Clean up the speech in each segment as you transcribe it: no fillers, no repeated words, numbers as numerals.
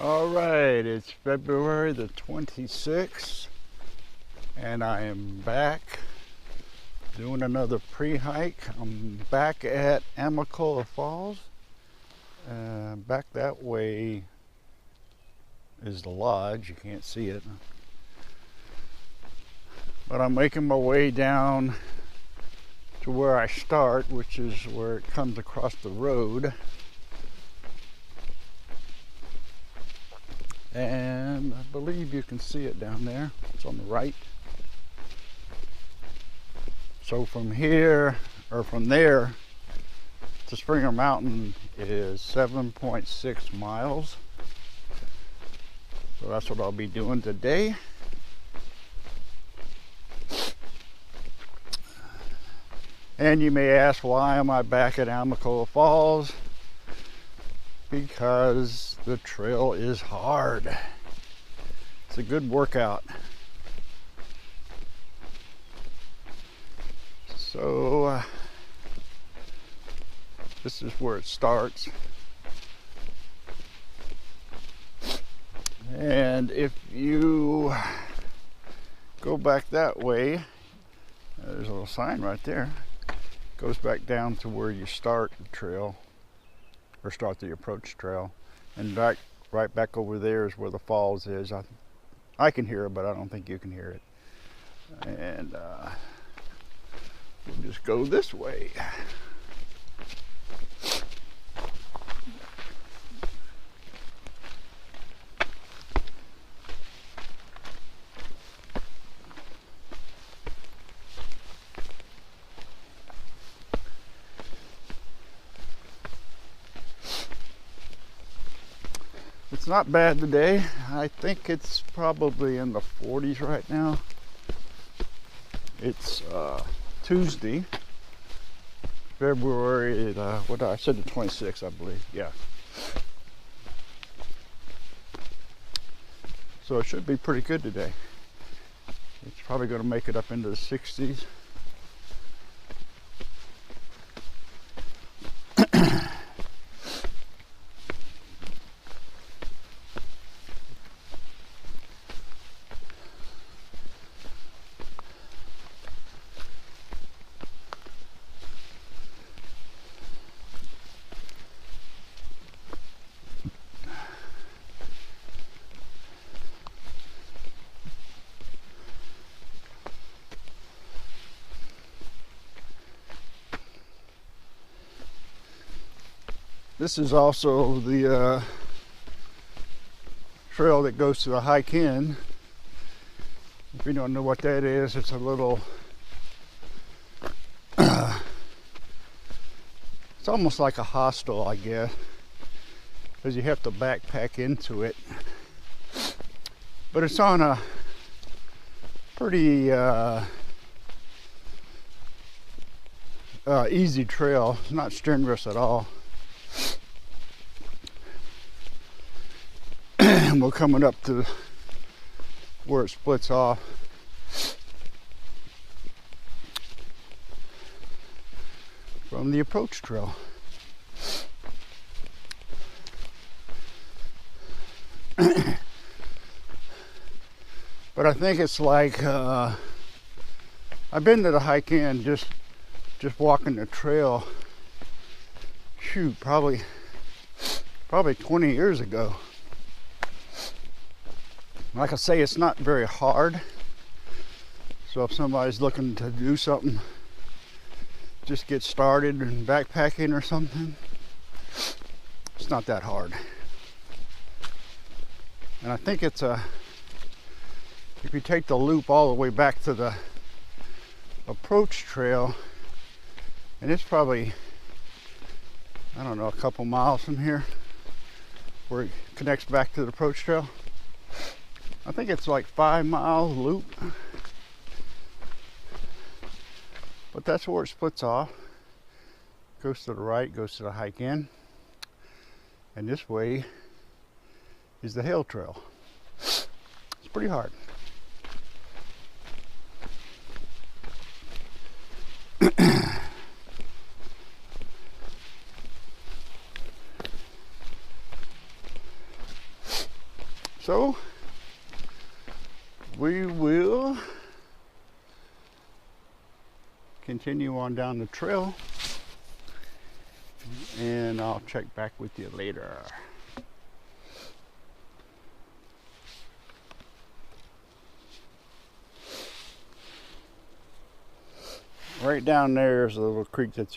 All right, it's February the 26th, and I am back doing another pre-hike. I'm back at Amicalola Falls. Back that way is the lodge. You can't see it, but I'm making my way down to where I start, which is where it comes across the road. And I believe you can see it down there. It's on the right. So from here, or from there to Springer Mountain is 7.6 miles. So that's what I'll be doing today. And you may ask, why am I back at Amicalola Falls? Because the trail is hard. It's a good workout. So this is where it starts. And if you go back that way, there's a little sign right there. It goes back down to where you start the trail, or start the approach trail, and right back over there is where the falls is. I can hear it, but I don't think you can hear it. And we'll just go this way. It's not bad today. I think it's probably in the 40s right now. It's Tuesday, February what I said, the 26th, I believe. Yeah. So it should be pretty good today. It's probably going to make it up into the 60s. This is also the trail that goes to the hike in. If you don't know what that is, it's a little, it's almost like a hostel, I guess, because you have to backpack into it. But it's on a pretty easy trail. It's not strenuous at all. And we're coming up to where it splits off. From the approach trail. But I think it's like, I've been to the hike in, just walking the trail, shoot, probably 20 years ago. Like I say, it's not very hard. So if somebody's looking to do something, just get started in backpacking or something, it's not that hard. And I think it's if you take the loop all the way back to the approach trail, and it's probably, I don't know, a couple miles from here where it connects back to the approach trail. I think it's like 5-mile loop, but that's where it splits off. Goes to the right, goes to the hike in, and this way is the hill trail. It's pretty hard. So we will continue on down the trail, and I'll check back with you later. Right down there is a little creek that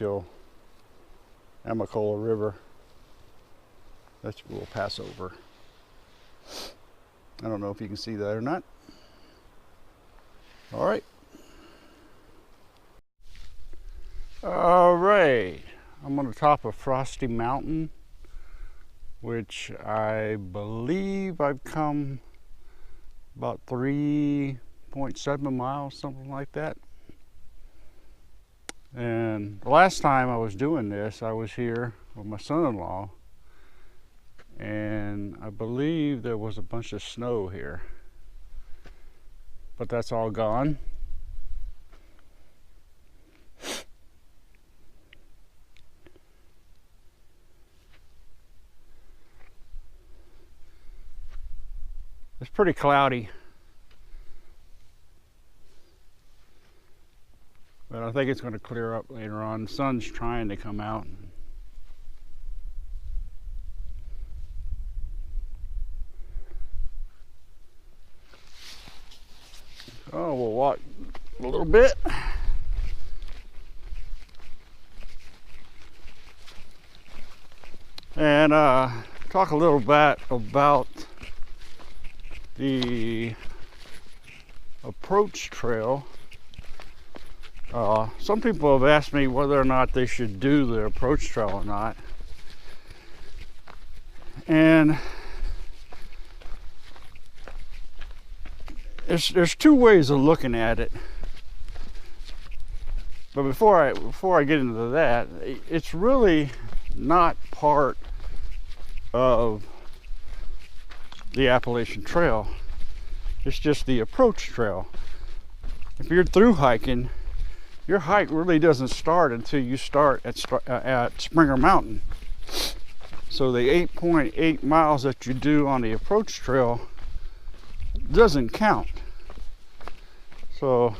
Amicalola River. That we'll pass over. I don't know if you can see that or not. All right. All right. I'm on the top of Frosty Mountain, which I believe I've come about 3.7 miles, something like that. And the last time I was doing this, I was here with my son-in-law, and I believe there was a bunch of snow here, but that's all gone. It's pretty cloudy, but I think it's going to clear up later on. The sun's trying to come out. Oh, we'll walk a little bit. And talk a little bit about the approach trail. Some people have asked me whether or not they should do the approach trail or not. And there's two ways of looking at it. But before I get into that, it's really not part of the Appalachian Trail. It's just the approach trail. If you're through hiking, your hike really doesn't start until you start at Springer Mountain. So the 8.8 miles that you do on the approach trail doesn't count. So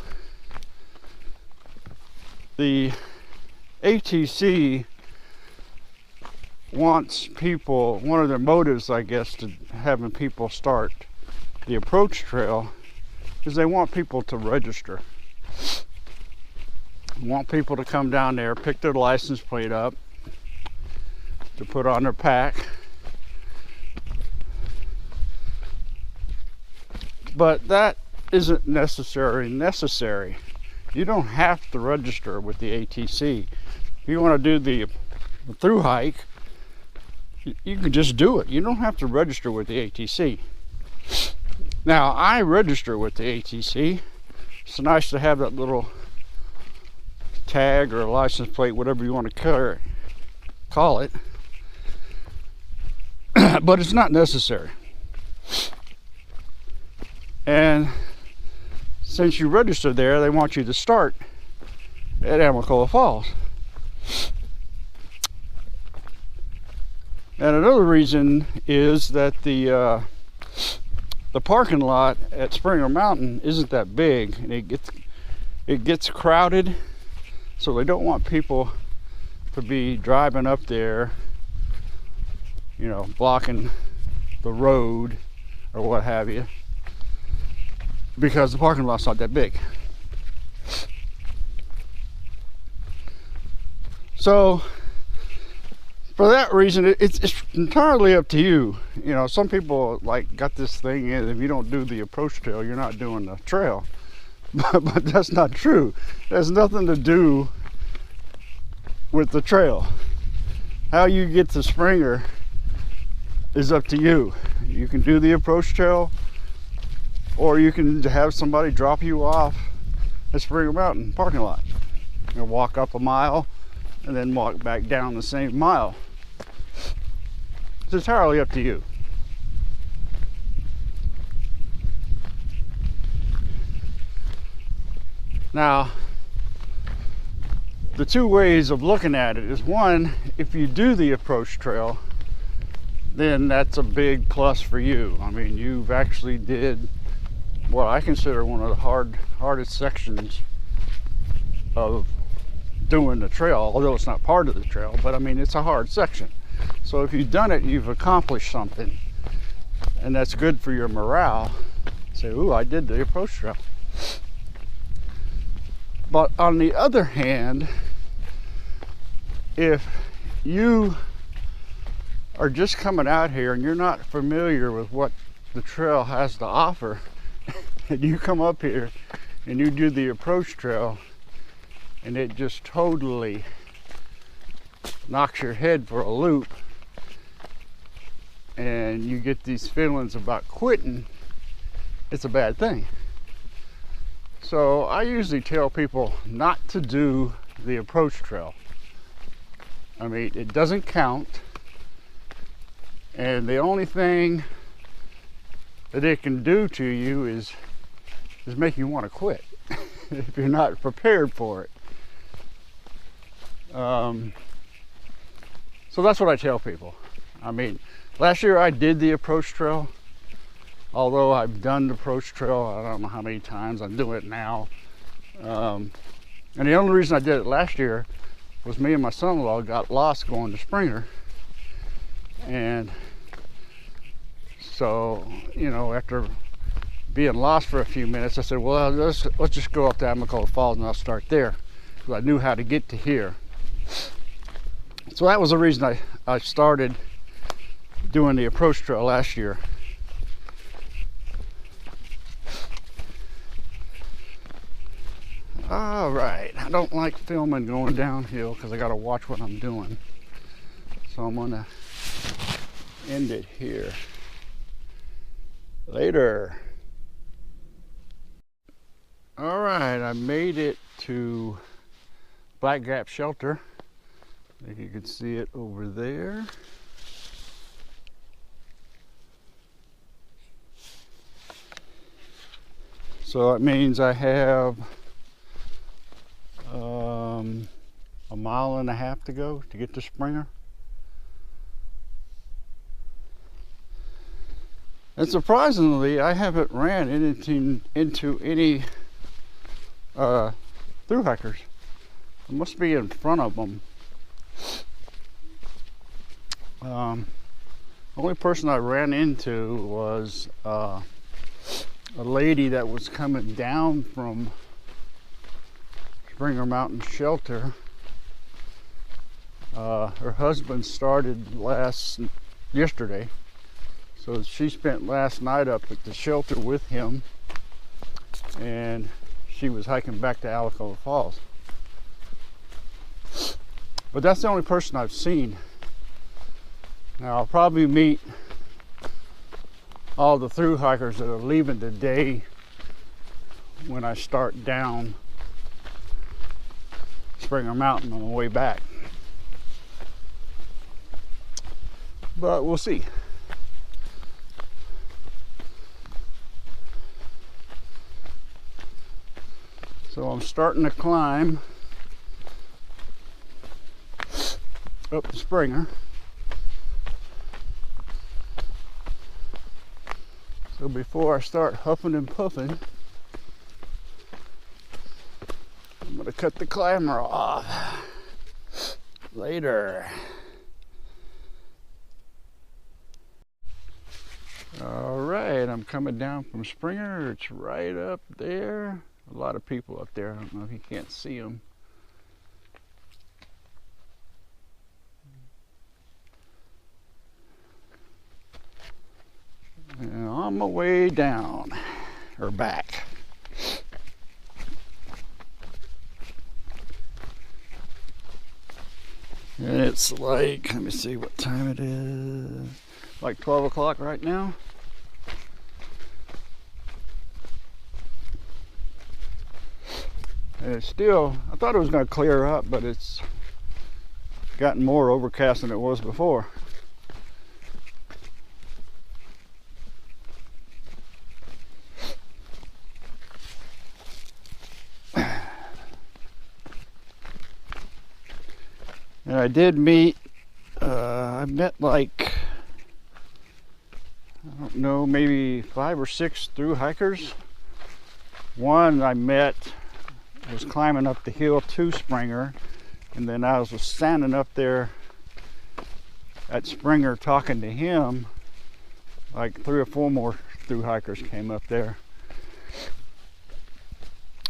the ATC wants people, one of their motives, I guess, to having people start the approach trail is they want people to register. They want people to come down there, pick their license plate up, to put on their pack. But that isn't necessary. You don't have to register with the ATC. If you want to do the thru-hike, you can just do it. You don't have to register with the ATC. Now, I register with the ATC. It's nice to have that little tag or a license plate, whatever you want to call it. But it's not necessary. And since you register there, they want you to start at Amicalola Falls. And another reason is that the parking lot at Springer Mountain isn't that big, and it gets crowded, so they don't want people to be driving up there, you know, blocking the road or what have you, because the parking lot's not that big. So for that reason, it's entirely up to you. You know, some people like got this thing in, if you don't do the approach trail, you're not doing the trail. But that's not true. It has nothing to do with the trail. How you get to Springer is up to you. You can do the approach trail, or you can have somebody drop you off at Springer Mountain parking lot. You walk up a mile and then walk back down the same mile. It's entirely up to you. Now, the two ways of looking at it is, one, if you do the approach trail, then that's a big plus for you. I mean, you've actually did what I consider one of the hardest sections of doing the trail, although it's not part of the trail, but I mean, it's a hard section. So if you've done it, you've accomplished something, and that's good for your morale. Say, ooh, I did the approach trail. But on the other hand, if you are just coming out here and you're not familiar with what the trail has to offer, and you come up here and you do the approach trail and it just totally knocks your head for a loop, and you get these feelings about quitting, it's a bad thing. So I usually tell people not to do the approach trail. I mean, it doesn't count, and the only thing that it can do to you is make you want to quit if you're not prepared for it. So that's what I tell people. I mean, last year I did the approach trail. Although I've done the approach trail, I don't know how many times, I'm doing it now. And the only reason I did it last year was me and my son-in-law got lost going to Springer. And so, you know, after being lost for a few minutes, I said, well, let's just go up to Amicalola Falls and I'll start there, because I knew how to get to here. So that was the reason I started doing the approach trail last year. All right, I don't like filming going downhill because I got to watch what I'm doing. So I'm gonna end it here. Later. All right, I made it to Black Gap Shelter. I think you can see it over there. So it means I have a mile and a half to go to get to Springer. And surprisingly, I haven't ran into any thru-hikers. I must be in front of them. The only person I ran into was a lady that was coming down from Springer Mountain Shelter. Her husband started yesterday, so she spent last night up at the shelter with him, and she was hiking back to Amicalola Falls. But that's the only person I've seen. Now I'll probably meet all the thru-hikers that are leaving today when I start down Springer Mountain on the way back. But we'll see. So I'm starting to climb up the Springer. So before I start huffing and puffing, I'm gonna cut the climber off later. All right, I'm coming down from Springer. It's right up there. A lot of people up there. I don't know if you can't see them. And on my way down, or back. And it's like, let me see what time it is. Like 12 o'clock right now. And it's still, I thought it was going to clear up, but it's gotten more overcast than it was before. And I did meet, I met like I don't know, maybe 5 or 6 thru-hikers. One I met was climbing up the hill to Springer, and then I was standing up there at Springer talking to him. Like 3 or 4 more thru-hikers came up there.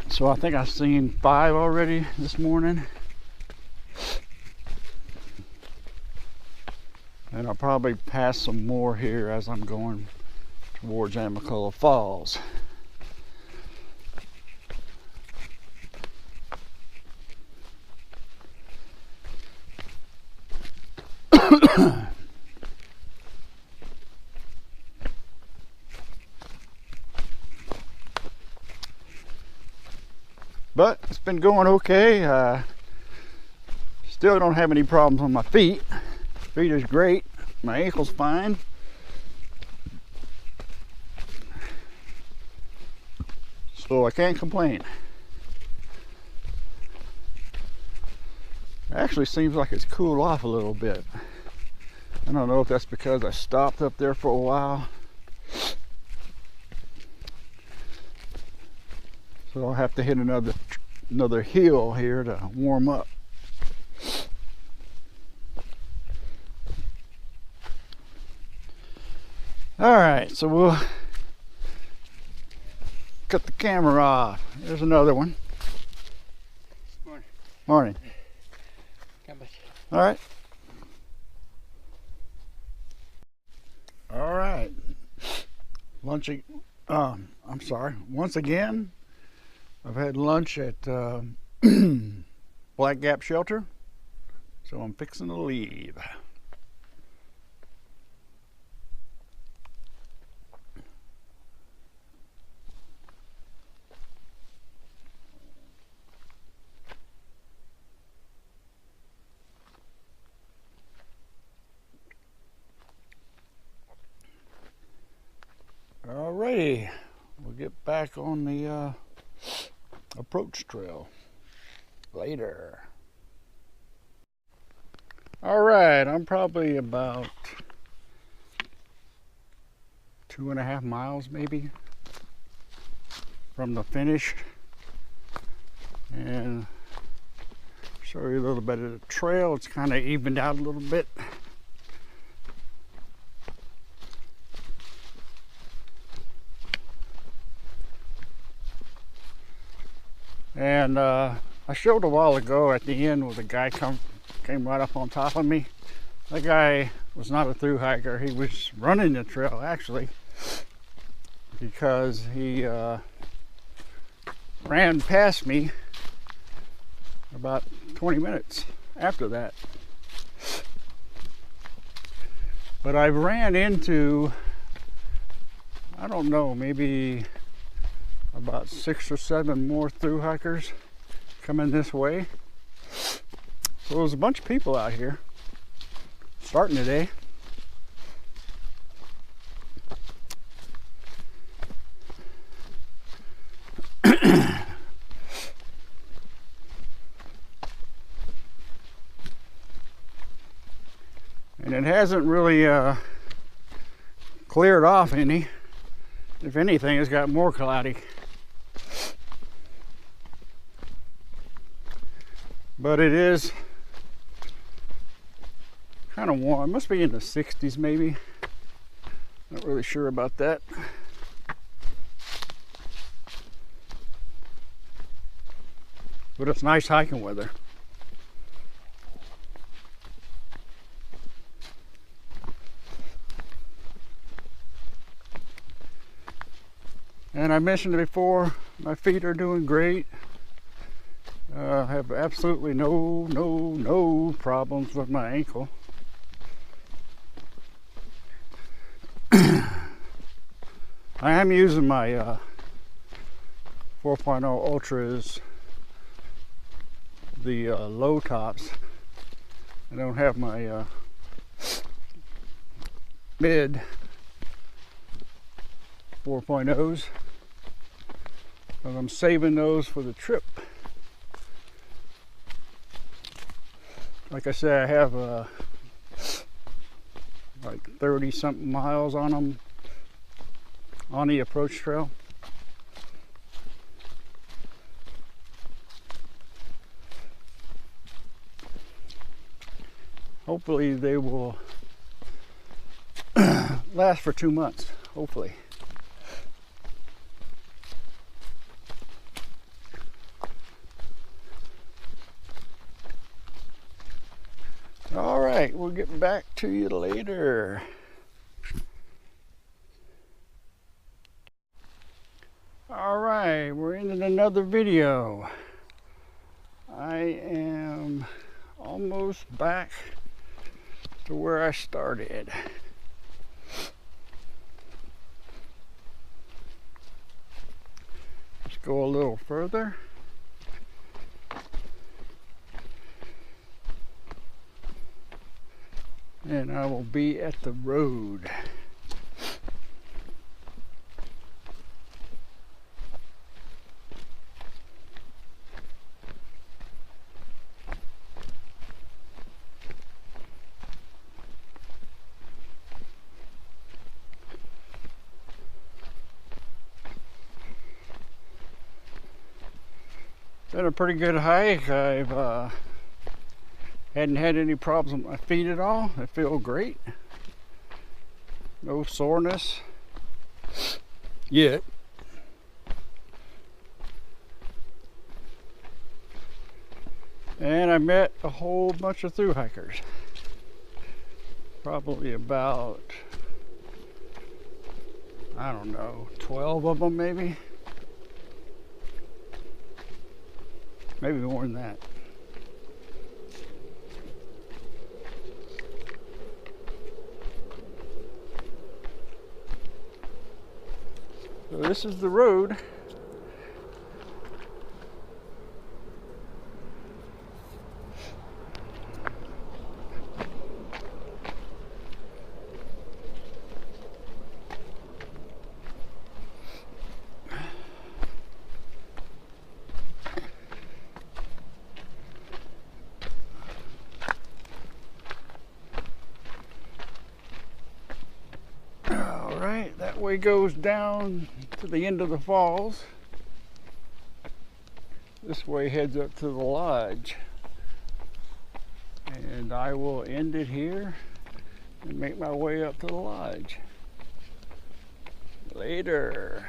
So I think I've seen 5 already this morning. And I'll probably pass some more here as I'm going towards Amicalola Falls. But it's been going okay. Still don't have any problems on my feet. Feet is great. My ankle's fine. So I can't complain. It actually seems like it's cooled off a little bit. I don't know if that's because I stopped up there for a while. So I'll have to hit another hill here to warm up. Alright, so we'll cut the camera off. There's another one. Morning. Morning. Come back. Alright. Alright. I'm sorry. Once again, I've had lunch at Black Gap Shelter, so I'm fixing to leave. Alrighty, we'll get back on the approach trail later. Alright, I'm probably about 2.5 miles maybe from the finish, and show you a little bit of the trail. It's kind of evened out a little bit. And I showed a while ago at the end where the guy came right up on top of me. That guy was not a thru-hiker. He was running the trail actually, because he ran past me about 20 minutes after that. But I ran into, I don't know, maybe about 6 or 7 more thru-hikers coming this way. So there's a bunch of people out here starting today. And it hasn't really cleared off any. If anything, it's got more cloudy. But it is kind of warm. It must be in the 60s maybe. Not really sure about that. But it's nice hiking weather. And I mentioned it before, my feet are doing great. I have absolutely no problems with my ankle. I am using my 4.0 Ultras, the low tops. I don't have my mid 4.0s, but I'm saving those for the trip. Like I said, I have like 30 something miles on them, on the approach trail. Hopefully they will last for 2 months, hopefully. All right, we'll get back to you later. All right, we're in another video. I am almost back to where I started. Let's go a little further. And I will be at the road. Been a pretty good hike. I've hadn't had any problems with my feet at all. I feel great. No soreness yet. And I met a whole bunch of thru-hikers. Probably about, I don't know, 12 of them maybe. Maybe more than that. So this is the road. All right, that way goes down to the end of the falls. This way heads up to the lodge. And I will end it here and make my way up to the lodge. Later.